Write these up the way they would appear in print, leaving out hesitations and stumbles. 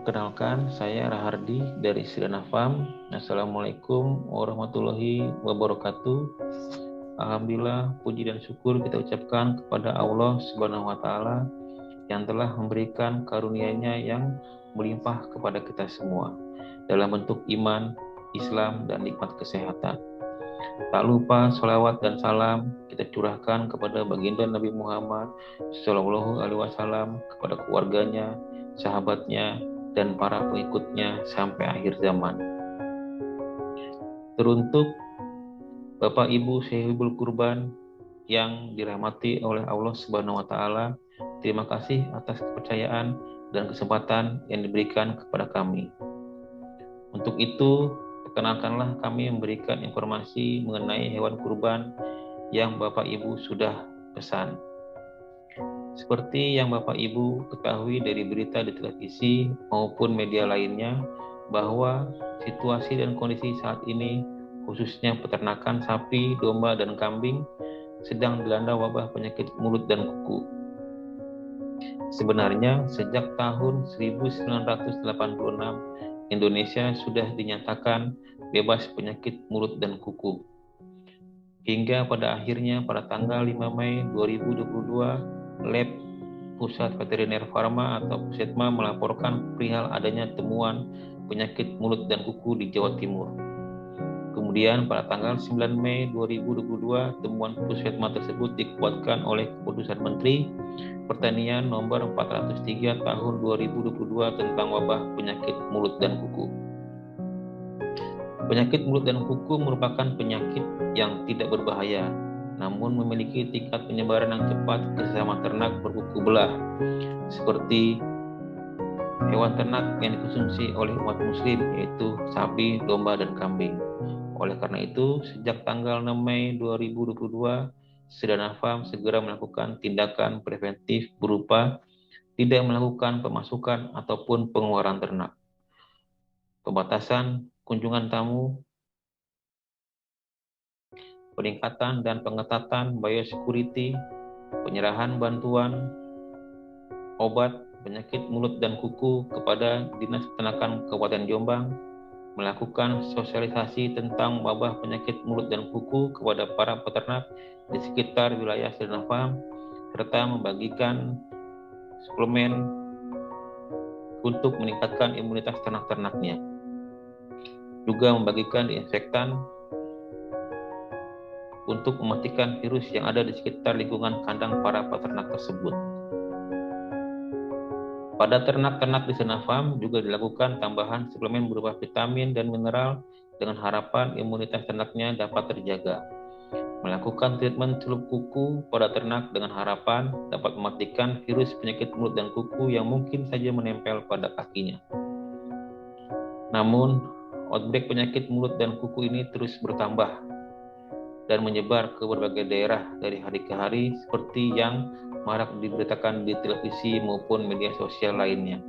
Perkenalkan, saya Rahardi dari Sirana Farm. Assalamualaikum warahmatullahi wabarakatuh. Alhamdulillah, puji dan syukur kita ucapkan kepada Allah Subhanahu wa Ta'ala yang telah memberikan karunia-Nya yang melimpah kepada kita semua dalam bentuk iman, Islam, dan nikmat kesehatan. Tak lupa sholawat dan salam kita curahkan kepada baginda Nabi Muhammad Shallallahu Alaihi Wasallam, kepada keluarganya, sahabatnya, dan para pengikutnya sampai akhir zaman. Teruntuk Bapak Ibu Syahibul Kurban yang dirahmati oleh Allah Subhanahu wa Ta'ala, terima kasih atas kepercayaan dan kesempatan yang diberikan kepada kami. Untuk itu, perkenalkanlah kami memberikan informasi mengenai hewan kurban yang Bapak Ibu sudah pesan. Seperti yang Bapak Ibu ketahui dari berita di televisi maupun media lainnya, bahwa situasi dan kondisi saat ini, khususnya peternakan sapi, domba, dan kambing, sedang dilanda wabah penyakit mulut dan kuku. Sebenarnya sejak tahun 1986, Indonesia sudah dinyatakan bebas penyakit mulut dan kuku. Hingga pada akhirnya pada tanggal 5 Mei 2022, Lab Pusat Veteriner Farma atau Pusetma melaporkan perihal adanya temuan penyakit mulut dan kuku di Jawa Timur. Kemudian pada tanggal 9 Mei 2022, temuan Pusetma tersebut dikuatkan oleh Keputusan Menteri Pertanian nomor 403 tahun 2022 tentang wabah penyakit mulut dan kuku. Penyakit mulut dan kuku merupakan penyakit yang tidak berbahaya, namun memiliki tingkat penyebaran yang cepat ke sesama ternak berkuku belah, seperti hewan ternak yang dikonsumsi oleh umat muslim, yaitu sapi, domba, dan kambing. Oleh karena itu, sejak tanggal 6 Mei 2022, Sirana Farm segera melakukan tindakan preventif berupa tidak melakukan pemasukan ataupun pengeluaran ternak, pembatasan kunjungan tamu, peningkatan dan pengetatan biosecurity, penyerahan bantuan obat penyakit mulut dan kuku kepada Dinas Peternakan Kabupaten Jombang, melakukan sosialisasi tentang wabah penyakit mulut dan kuku kepada para peternak di sekitar wilayah Sirana Farm, serta membagikan suplemen untuk meningkatkan imunitas ternak-ternaknya. Juga membagikan disinfektan untuk mematikan virus yang ada di sekitar lingkungan kandang para peternak tersebut. Pada ternak-ternak di Sirana Farm juga dilakukan tambahan suplemen berupa vitamin dan mineral dengan harapan imunitas ternaknya dapat terjaga. Melakukan treatment celup kuku pada ternak dengan harapan dapat mematikan virus penyakit mulut dan kuku yang mungkin saja menempel pada kakinya. Namun, outbreak penyakit mulut dan kuku ini terus bertambah dan menyebar ke berbagai daerah dari hari ke hari, seperti yang marak diberitakan di televisi maupun media sosial lainnya.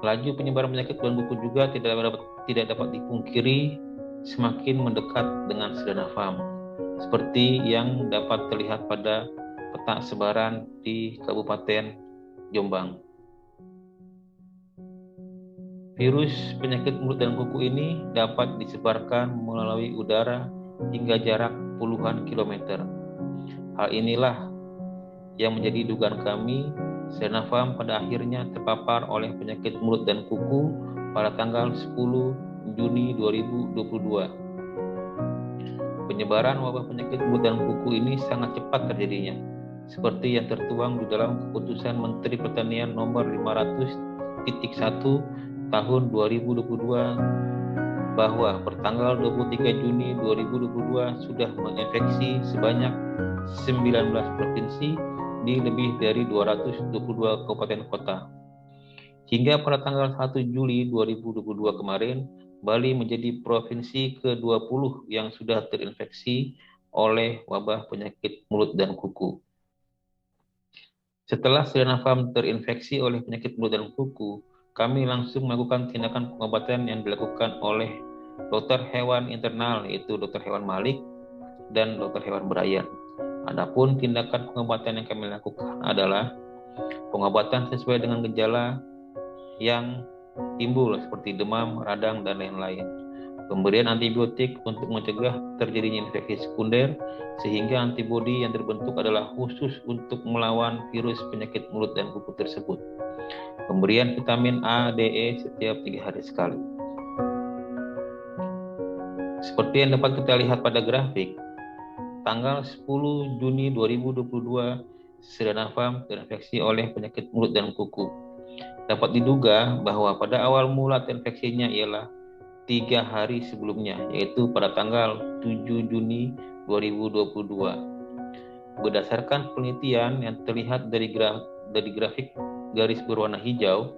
Laju penyebaran penyakit mulut dan kuku juga tidak dapat dipungkiri semakin mendekat dengan Sirana Farm, seperti yang dapat terlihat pada peta sebaran di Kabupaten Jombang. Virus penyakit mulut dan kuku ini dapat disebarkan melalui udara hingga jarak puluhan kilometer. Hal inilah yang menjadi dugaan kami, Sirana Farm pada akhirnya terpapar oleh penyakit mulut dan kuku pada tanggal 10 Juni 2022. Penyebaran wabah penyakit mulut dan kuku ini sangat cepat terjadinya, seperti yang tertuang di dalam Keputusan Menteri Pertanian nomor 500.1 tahun 2022 bahwa pertanggal 23 Juni 2022 sudah menginfeksi sebanyak 19 provinsi di lebih dari 222 kabupaten kota. Hingga pada tanggal 1 Juli 2022 kemarin, Bali menjadi provinsi ke-20 yang sudah terinfeksi oleh wabah penyakit mulut dan kuku. Setelah Sirana Farm terinfeksi oleh penyakit mulut dan kuku, kami langsung melakukan tindakan pengobatan yang dilakukan oleh dokter hewan internal, yaitu dokter hewan Malik dan dokter hewan Brian. Adapun tindakan pengobatan yang kami lakukan adalah pengobatan sesuai dengan gejala yang timbul seperti demam, radang, dan lain-lain. Pemberian antibiotik untuk mencegah terjadinya infeksi sekunder sehingga antibodi yang terbentuk adalah khusus untuk melawan virus penyakit mulut dan kuku tersebut. Pemberian vitamin A, D, E setiap 3 hari sekali. Seperti yang dapat kita lihat pada grafik, tanggal 10 Juni 2022, Sridana Farm terinfeksi oleh penyakit mulut dan kuku. Dapat diduga bahwa pada awal mula terinfeksinya ialah 3 hari sebelumnya, yaitu pada tanggal 7 Juni 2022. Berdasarkan penelitian yang terlihat dari grafik garis berwarna hijau,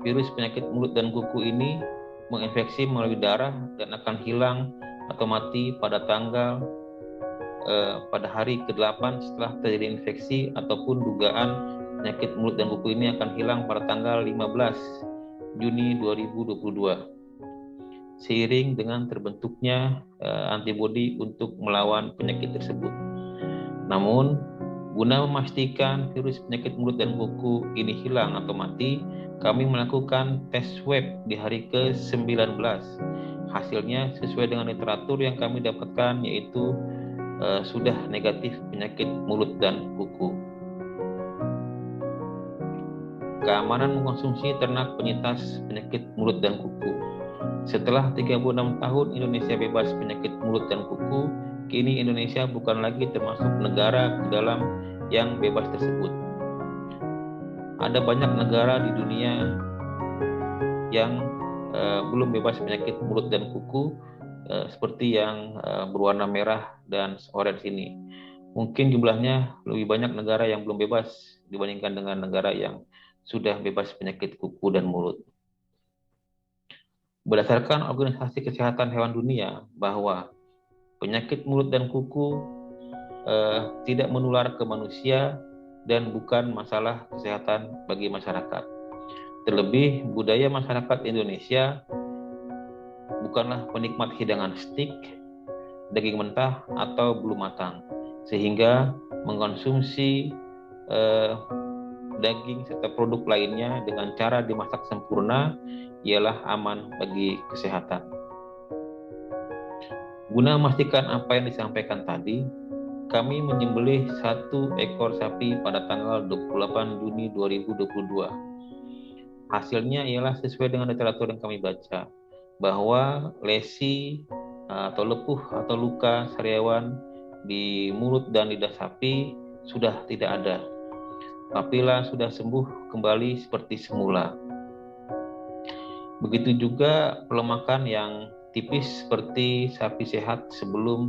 virus penyakit mulut dan kuku ini menginfeksi melalui darah dan akan hilang atau mati pada hari ke-8 setelah terjadi infeksi, ataupun dugaan penyakit mulut dan kuku ini akan hilang pada tanggal 15 Juni 2022 seiring dengan terbentuknya antibodi untuk melawan penyakit tersebut. Namun, guna memastikan virus penyakit mulut dan kuku ini hilang atau mati, kami melakukan tes swab di hari ke-19. Hasilnya sesuai dengan literatur yang kami dapatkan, yaitu sudah negatif penyakit mulut dan kuku. Keamanan mengkonsumsi ternak penyintas penyakit mulut dan kuku. Setelah 36 tahun Indonesia bebas penyakit mulut dan kuku, kini Indonesia bukan lagi termasuk negara ke dalam yang bebas tersebut. Ada banyak negara di dunia yang belum bebas penyakit mulut dan kuku, seperti yang berwarna merah dan orange ini. Mungkin jumlahnya lebih banyak negara yang belum bebas dibandingkan dengan negara yang sudah bebas penyakit kuku dan mulut. Berdasarkan Organisasi Kesehatan Hewan Dunia, bahwa penyakit mulut dan kuku tidak menular ke manusia dan bukan masalah kesehatan bagi masyarakat. Terlebih, budaya masyarakat Indonesia bukanlah penikmat hidangan stik, daging mentah, atau belum matang, sehingga mengkonsumsi daging serta produk lainnya dengan cara dimasak sempurna ialah aman bagi kesehatan. Guna memastikan apa yang disampaikan tadi, kami menyembelih 1 ekor sapi pada tanggal 28 Juni 2022. Hasilnya ialah sesuai dengan literatur yang kami baca, bahwa lesi atau lepuh atau luka sariawan di mulut dan lidah sapi sudah tidak ada. Papila sudah sembuh kembali seperti semula. Begitu juga pelemakan yang tipis seperti sapi sehat sebelum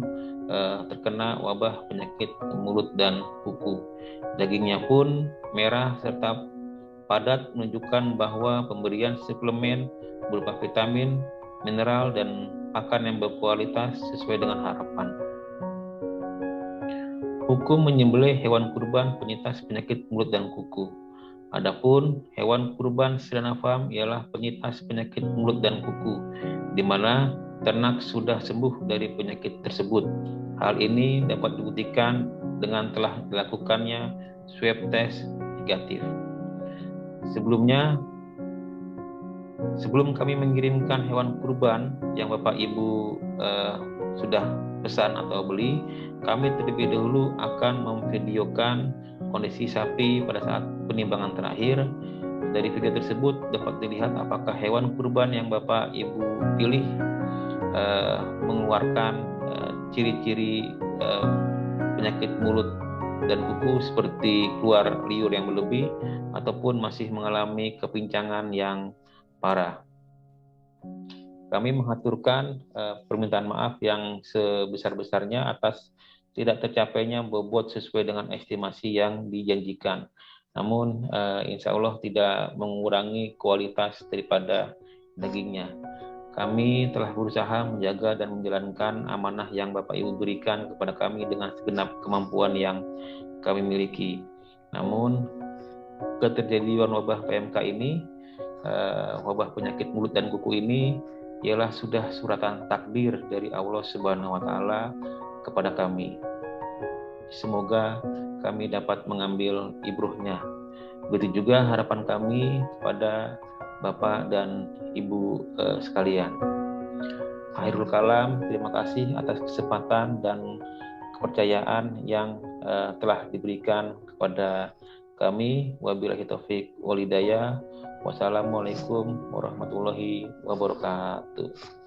terkena wabah penyakit mulut dan kuku. Dagingnya pun merah serta padat, menunjukkan bahwa pemberian suplemen berupa vitamin, mineral, dan pakan yang berkualitas sesuai dengan harapan. Hukum menyembelih hewan kurban penyintas penyakit mulut dan kuku. Adapun hewan kurban Sridana Farm ialah penyintas penyakit mulut dan kuku, di mana ternak sudah sembuh dari penyakit tersebut. Hal ini dapat dibuktikan dengan telah dilakukannya swab test negatif. Sebelum kami mengirimkan hewan kurban yang Bapak Ibu sudah pesan atau beli, kami terlebih dahulu akan memvideokan kondisi sapi pada saat penimbangan terakhir. Dari video tersebut dapat dilihat apakah hewan kurban yang Bapak Ibu pilih mengeluarkan ciri-ciri penyakit mulut dan kuku seperti keluar liur yang berlebih ataupun masih mengalami kepincangan yang parah. Kami mengaturkan permintaan maaf yang sebesar-besarnya atas tidak tercapainya bobot sesuai dengan estimasi yang dijanjikan. Namun insya Allah tidak mengurangi kualitas daripada dagingnya. Kami telah berusaha menjaga dan menjalankan amanah yang Bapak Ibu berikan kepada kami dengan segenap kemampuan yang kami miliki. Namun keterjadian wabah PMK ini, wabah penyakit mulut dan kuku ini ialah sudah suratan takdir dari Allah Subhanahu wa taala kepada kami. Semoga kami dapat mengambil ibrohnya. Begitu juga harapan kami kepada Bapak dan Ibu sekalian. Akhirul kalam, terima kasih atas kesempatan dan kepercayaan yang telah diberikan kepada kami. Wabillahi taufik walhidayah. Wassalamualaikum warahmatullahi wabarakatuh.